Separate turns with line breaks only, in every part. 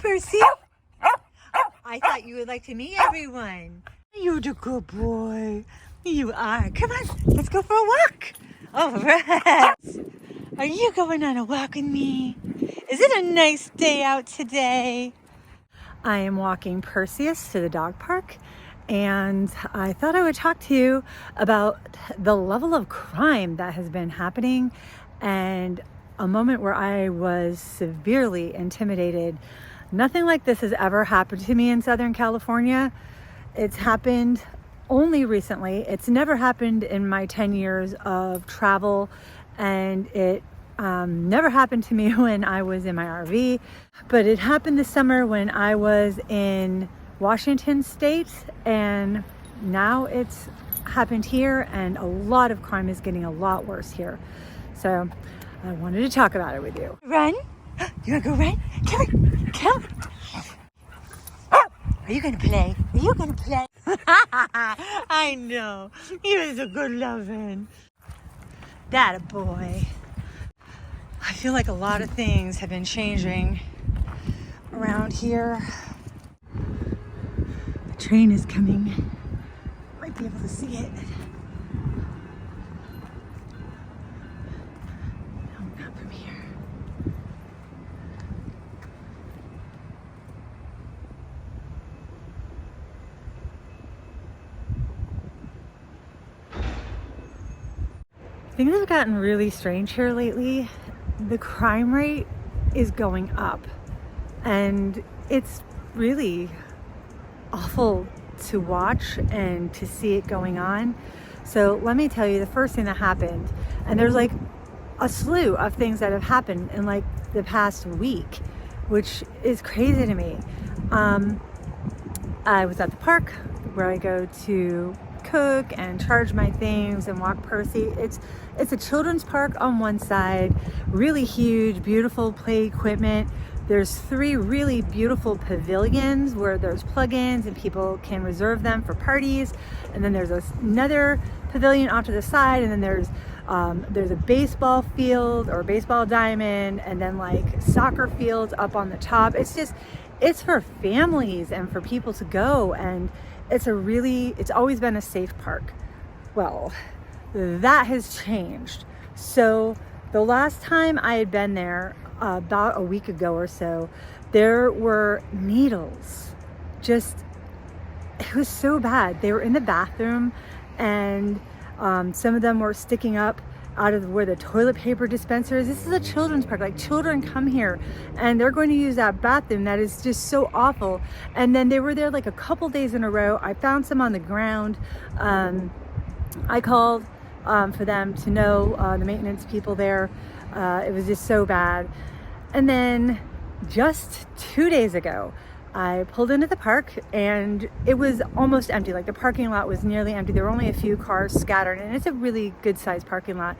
Percy. I thought you would like to meet everyone. You're the good boy. You are. Come on, let's go for a walk. All right. Are you going on a walk with me? Is it a nice day out today? I am walking Perseus to the dog park, and I thought I would talk to you about the level of crime that has been happening and a moment where I was severely intimidated. Nothing like this has ever happened to me in Southern California. It's happened only recently. It's never happened in my 10 years of travel, and it never happened to me when I was in my RV, but it happened this summer when I was in Washington State, and now it's happened here, and a lot of crime is getting a lot worse here. So I wanted to talk about it with you. Run? You wanna go run? Come on, come on. Are you gonna play? Are you gonna play? I know. He was a good loving. That a boy. I feel like a lot of things have been changing around here. The train is coming. Might be able to see it. No, not from here. Things have gotten really strange here lately. The crime rate is going up, and it's really awful to watch and to see it going on. So let me tell you the first thing that happened, and there's like a slew of things that have happened in like the past week, which is crazy to me. I was at the park where I go to cook and charge my things and walk Percy. It's a children's park on one side, really huge, beautiful play equipment. There's 3 really beautiful pavilions where there's plug-ins and people can reserve them for parties. And then there's another pavilion off to the side, and then there's a baseball field or baseball diamond, and then like soccer fields up on the top. It's for families and for people to go, and it's always been a safe park. Well, that has changed. So the last time I had been there, about a week ago or so, there were needles. It was so bad. They were in the bathroom, and some of them were sticking up out of where the toilet paper dispenser is. This is a children's park. Like, children come here and they're going to use that bathroom. That is just so awful. And then they were there like a couple days in a row. I found some on the ground. I called for them to know, the maintenance people there. It was just so bad. And then just 2 days ago, I pulled into the park and it was almost empty. Like, the parking lot was nearly empty. There were only a few cars scattered, and it's a really good sized parking lot.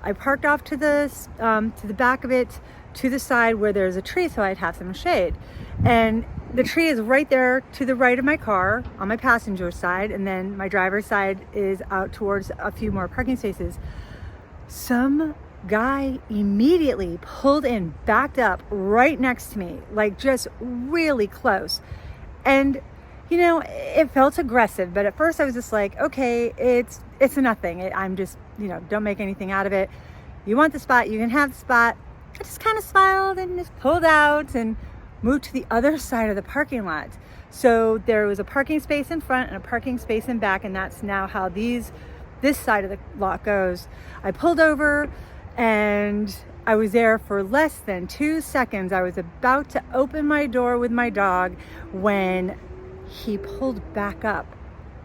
I parked off to the back of it, to the side where there's a tree, so I'd have some shade. And the tree is right there to the right of my car on my passenger side, and then my driver's side is out towards a few more parking spaces. Some guy immediately pulled in, backed up right next to me, like just really close. And you know, it felt aggressive, but at first I was just like, okay, it's nothing. I'm just, don't make anything out of it. You want the spot, you can have the spot. I just kind of smiled and just pulled out and moved to the other side of the parking lot. So there was a parking space in front and a parking space in back, and that's now how this side of the lot goes. I pulled over, and I was there for less than 2 seconds. I was about to open my door with my dog when he pulled back up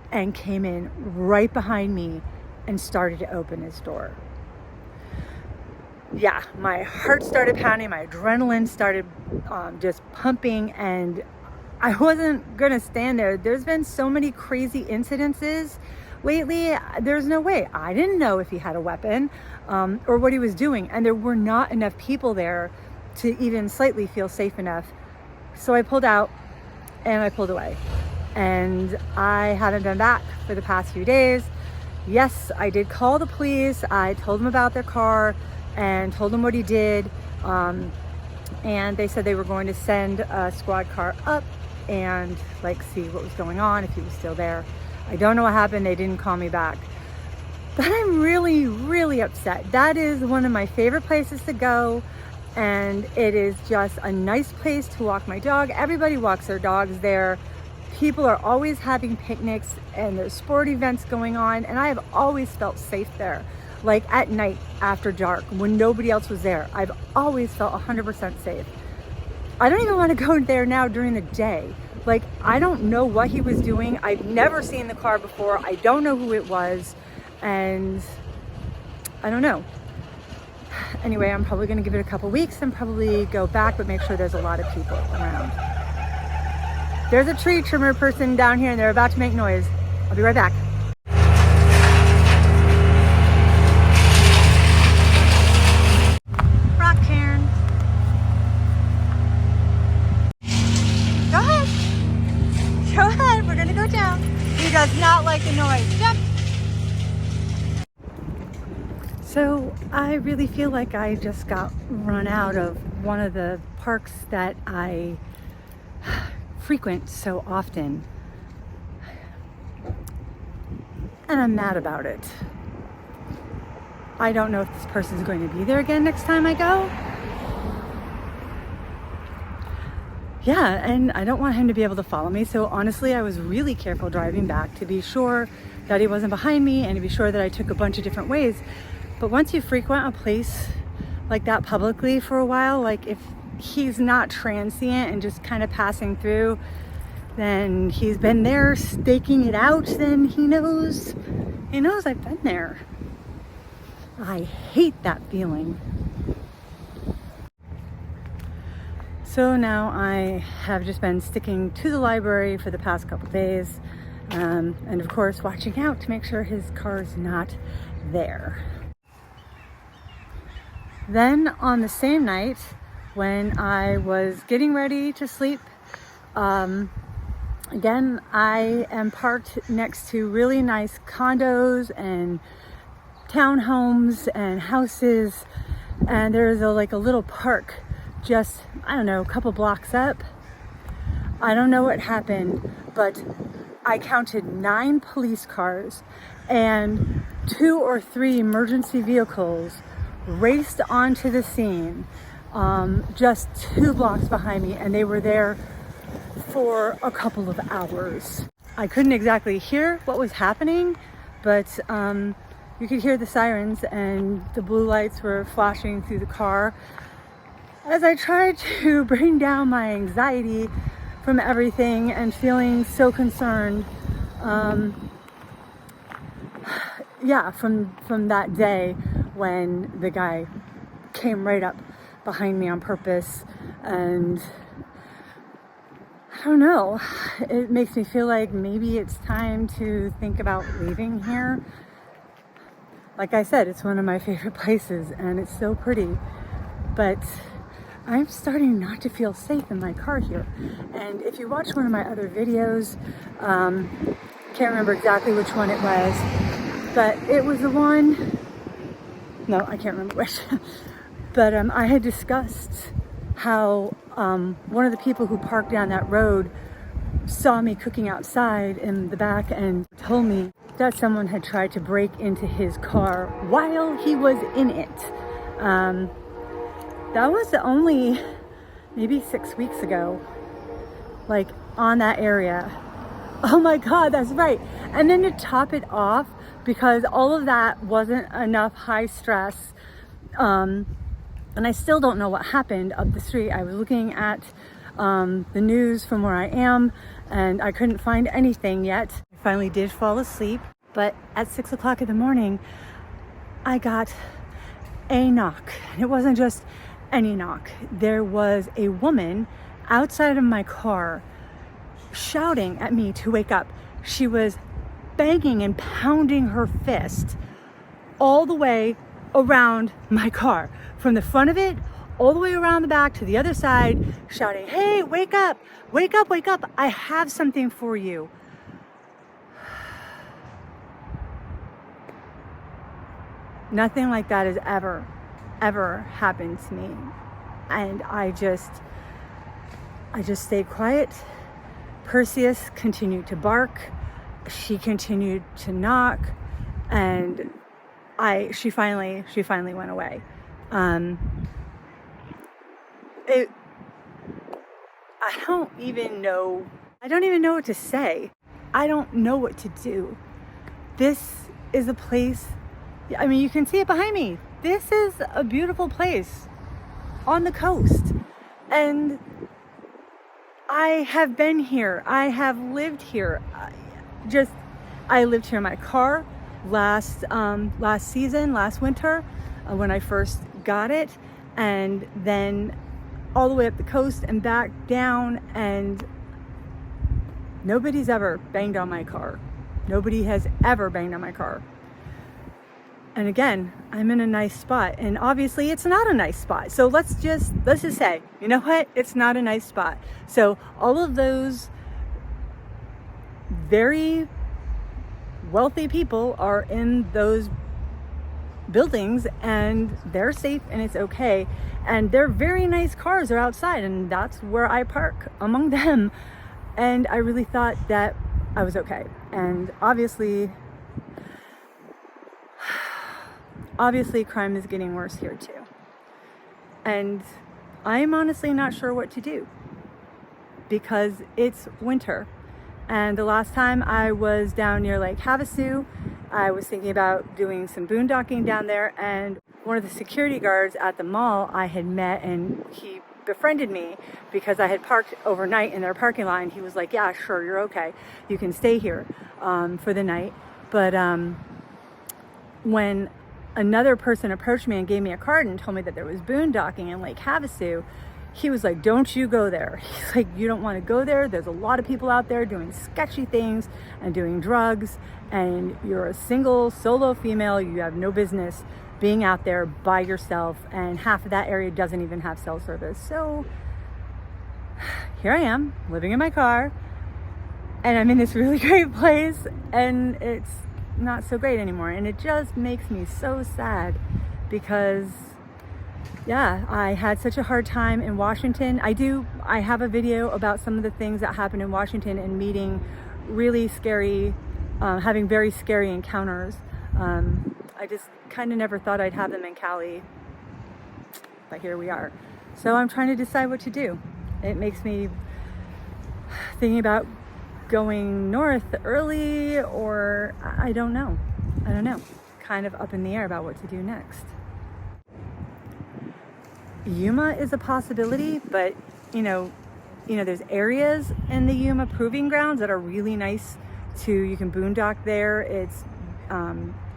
and came in right behind me and started to open his door. Yeah, my heart started pounding, my adrenaline started just pumping, and I wasn't gonna stand there. There's been so many crazy incidences lately. There's no way. I didn't know if he had a weapon or what he was doing, and there were not enough people there to even slightly feel safe enough. So I pulled out and I pulled away, and I haven't been back for the past few days. Yes, I did call the police. I told them about their car and told them what he did. and they said they were going to send a squad car up and like see what was going on, if he was still there. I don't know what happened. They didn't call me back. But I'm really, really upset. That is one of my favorite places to go. And it is just a nice place to walk my dog. Everybody walks their dogs there. People are always having picnics and there's sport events going on. And I have always felt safe there. Like at night after dark when nobody else was there, I've always felt 100% safe. I don't even want to go there now during the day. Like, I don't know what he was doing. I've never seen the car before. I don't know who it was. And I don't know. Anyway, I'm probably going to give it a couple weeks and probably go back, but make sure there's a lot of people around. There's a tree trimmer person down here and they're about to make noise. I'll be right back. Rock Karen. Go ahead. Go ahead. We're going to go down. He does not like the noise. Jump. So I really feel like I just got run out of one of the parks that I frequent so often. And I'm mad about it. I don't know if this person's going to be there again next time I go. Yeah, and I don't want him to be able to follow me. So honestly, I was really careful driving back to be sure that he wasn't behind me and to be sure that I took a bunch of different ways. But once you frequent a place like that publicly for a while, like if he's not transient and just kind of passing through, then he's been there staking it out, then he knows I've been there. I hate that feeling. So now I have just been sticking to the library for the past couple days, and of course watching out to make sure his car's not there. Then on the same night, when I was getting ready to sleep, again, I am parked next to really nice condos and townhomes and houses, and there's a little park just, I don't know, a couple blocks up. I don't know what happened, but I counted 9 police cars and 2 or 3 emergency vehicles raced onto the scene, just 2 blocks behind me, and they were there for a couple of hours. I couldn't exactly hear what was happening, but you could hear the sirens and the blue lights were flashing through the car as I tried to bring down my anxiety from everything and feeling so concerned. Yeah, from that day when the guy came right up behind me on purpose, and I don't know, it makes me feel like maybe it's time to think about leaving here. Like I said, it's one of my favorite places and it's so pretty, but I'm starting not to feel safe in my car here. And if you watch one of my other videos, can't remember exactly which one it was, but it was the one, no, I can't remember which, but I had discussed how one of the people who parked down that road saw me cooking outside in the back and told me that someone had tried to break into his car while he was in it. That was only maybe 6 weeks ago, like on that area. Oh my God, that's right. And then to top it off, because all of that wasn't enough high stress, and I still don't know what happened up the street. I was looking at the news from where I am and I couldn't find anything yet. I finally did fall asleep, but at 6 o'clock in the morning, I got a knock. It wasn't just any knock. There was a woman outside of my car shouting at me to wake up. She was banging and pounding her fist all the way around my car, from the front of it all the way around the back to the other side, shouting, "Hey, wake up, wake up, wake up. I have something for you." Nothing like that has ever happened to me. And I just stayed quiet. Perseus continued to bark. She continued to knock, and she finally went away. I don't even know what to say. I don't know what to do. This is a place, I mean, you can see it behind me. This is a beautiful place on the coast. And I have been here. I have lived here. I lived here in my car last winter when I first got it, and then all the way up the coast and back down, and nobody's ever banged on my car. Nobody has ever banged on my car. And again, I'm in a nice spot, and obviously it's not a nice spot. So let's just say, you know what? It's not a nice spot. So all of those very wealthy people are in those buildings, and they're safe and it's okay. And their very nice cars are outside, and that's where I park among them. And I really thought that I was okay. And obviously crime is getting worse here too. And I'm honestly not sure what to do because it's winter. And the last time I was down near Lake Havasu, I was thinking about doing some boondocking down there, and one of the security guards at the mall I had met, and he befriended me because I had parked overnight in their parking lot, and he was like, yeah, sure, you're okay. You can stay here for the night. But when another person approached me and gave me a card and told me that there was boondocking in Lake Havasu, he was like, don't you go there. He's like, you don't want to go there. There's a lot of people out there doing sketchy things and doing drugs, and you're a solo female. You have no business being out there by yourself, and half of that area doesn't even have cell service. So here I am living in my car, and I'm in this really great place, and it's not so great anymore. And it just makes me so sad because I had such a hard time in Washington. I have a video about some of the things that happened in Washington and meeting really scary, having very scary encounters. I just kind of never thought I'd have them in Cali, but here we are. So I'm trying to decide what to do. It makes me thinking about going north early, or I don't know. Kind of up in the air about what to do next. Yuma is a possibility, but there's areas in the Yuma proving grounds that are really nice you can boondock there. It's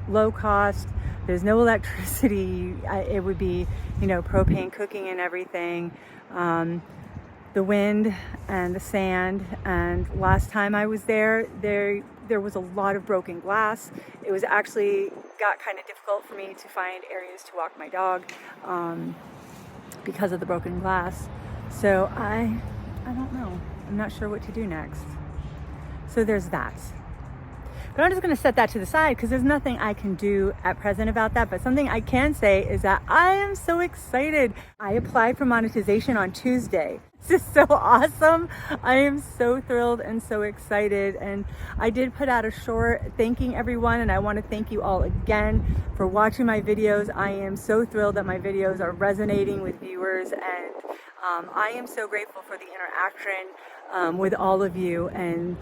low cost. There's no electricity. It would be, propane cooking and everything. The wind and the sand. And last time I was there was a lot of broken glass. It was actually got kind of difficult for me to find areas to walk my dog because of the broken glass. So I don't know. I'm not sure what to do next. So there's that. But I'm just going to set that to the side because there's nothing I can do at present about that. But something I can say is that I am so excited. I applied for monetization on Tuesday. This is so awesome. I am so thrilled and so excited. And I did put out a short thanking everyone. And I want to thank you all again for watching my videos. I am so thrilled that my videos are resonating with viewers. And I am so grateful for the interaction with all of you. And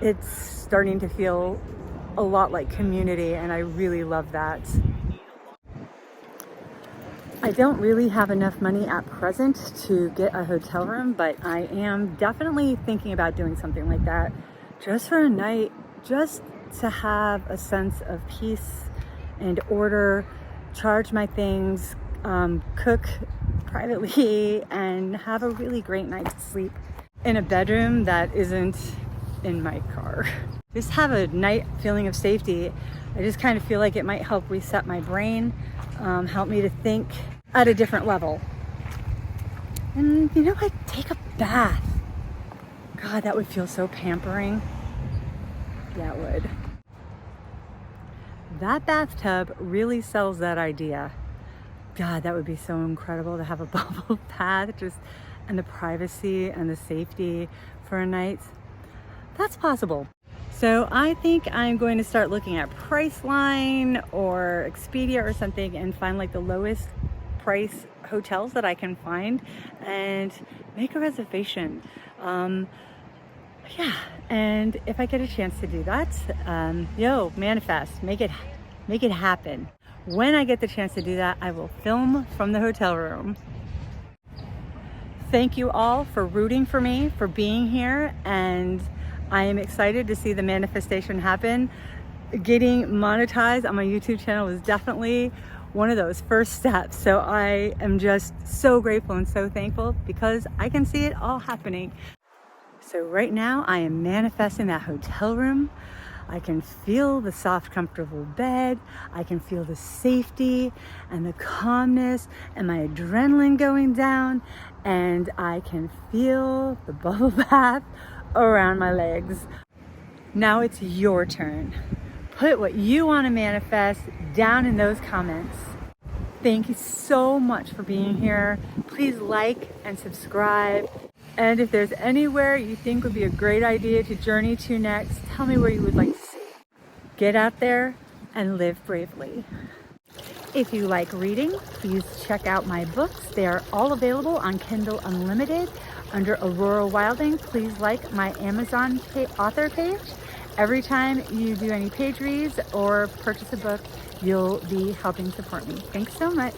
it's starting to feel a lot like community, and I really love that. I don't really have enough money at present to get a hotel room, but I am definitely thinking about doing something like that just for a night, just to have a sense of peace and order, charge my things, cook privately, and have a really great night's sleep in a bedroom that isn't in my car. Just have a night feeling of safety. I just kind of feel like it might help reset my brain, help me to think at a different level. And take a bath. God, that would feel so pampering. Yeah, it would. That bathtub really sells that idea. God, that would be so incredible to have a bubble bath, just, and the privacy and the safety for a night. That's possible. So I think I'm going to start looking at Priceline or Expedia or something and find like the lowest price hotels that I can find and make a reservation. Yeah, and if I get a chance to do that, manifest, make it happen. When I get the chance to do that, I will film from the hotel room. Thank you all for rooting for me, for being here, and I am excited to see the manifestation happen. Getting monetized on my YouTube channel was definitely one of those first steps. So I am just so grateful and so thankful because I can see it all happening. So right now I am manifesting that hotel room. I can feel the soft, comfortable bed. I can feel the safety and the calmness and my adrenaline going down. And I can feel the bubble bath around my legs. Now it's your turn. Put what you want to manifest down in those comments. Thank you so much for being here. Please like and subscribe. And if there's anywhere you think would be a great idea to journey to next, tell me where you would like to see. Get out there and live bravely. If you like reading, please check out my books. They are all available on Kindle Unlimited under Aurora Wilding. Please like my Amazon author page. Every time you do any page reads or purchase a book, you'll be helping support me. Thanks so much.